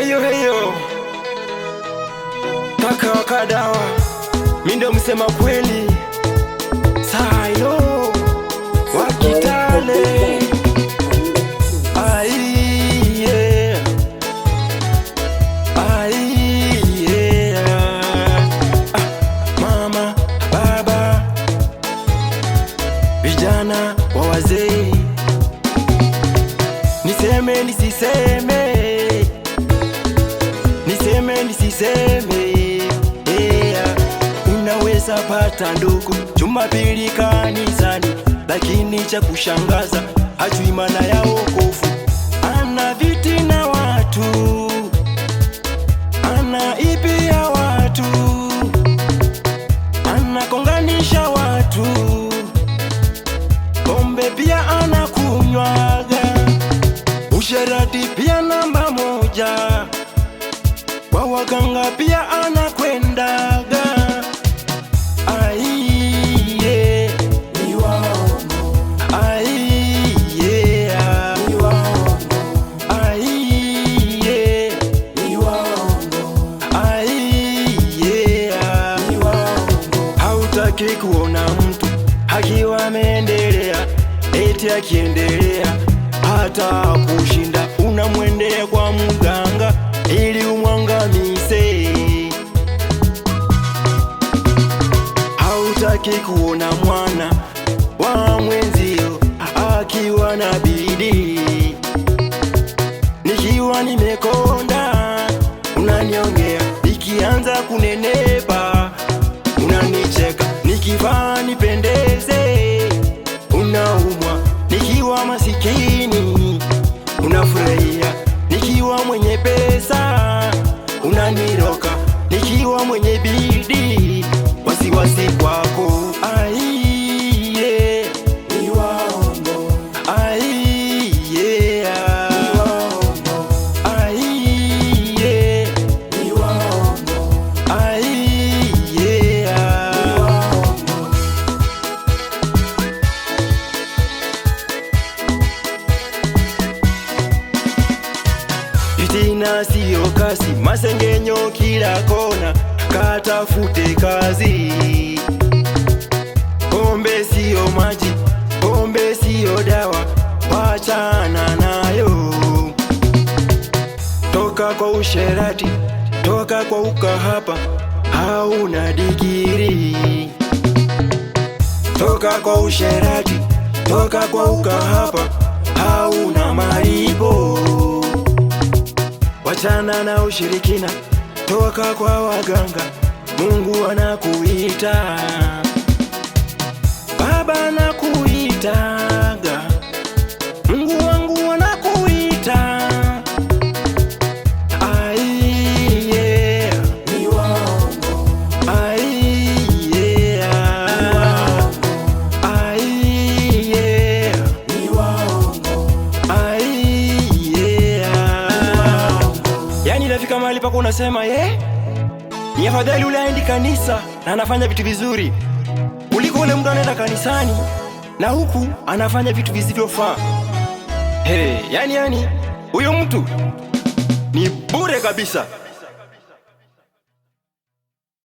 Heyo kaka wakadawa, mi ndo msema kweli, Sailo wa Kitale. Mama, baba, vijana wa wazee, niseme nisiseme, niseme nisiseme, unaweza pata ndugu Jumapili kanisani, lakini cha kushangaza hajui maana ya wokovu. Ana viti na watu, ana ibia watu, anakonganisha watu, pombe pia anakunywaga, usherati pia namba moja, kwa waganga pia anakwendaga. Hautaki kuona mtu akiwa ameendelea, eti akiendelea hata kushinda, unamwendea kwa mganga ili umwangamize. Hautaki kuona mwana wa mwenzio akiwa na bidii, nikiwa nimekonda unaniongea, nikianza kunenepa unanicheka, nikivaa nipendeze unaumwa, nikiwa masikini unafurahia, nikiwa mwenye pesa unaniroka, nikiwa mwenye bidii wasiwasi kwako. Fitina siyo kasi, masengenyo kila kona, katafute kazi. Pombe siyo maji, pombe siyo dawa, wachana nayo. Toka kwa usherati, toka kwa ukahaba, hauna digiri. Toka kwa usherati, toka kwa ukahaba, hauna malipo. Wachana na ushirikina, toka kwa waganga, Mungu anakuita, Baba anakuitaga, Mungu wangu anakuita. Ni waongo. Ni waongo. Yani nafika mahali pako unasema ni afadhali ule aendi kanisa na anafanya vitu vizuri kuliko ule mtu anaenda kanisani na huku anafanya vitu visivyofaa. Yani huyo mtu ni bure kabisa.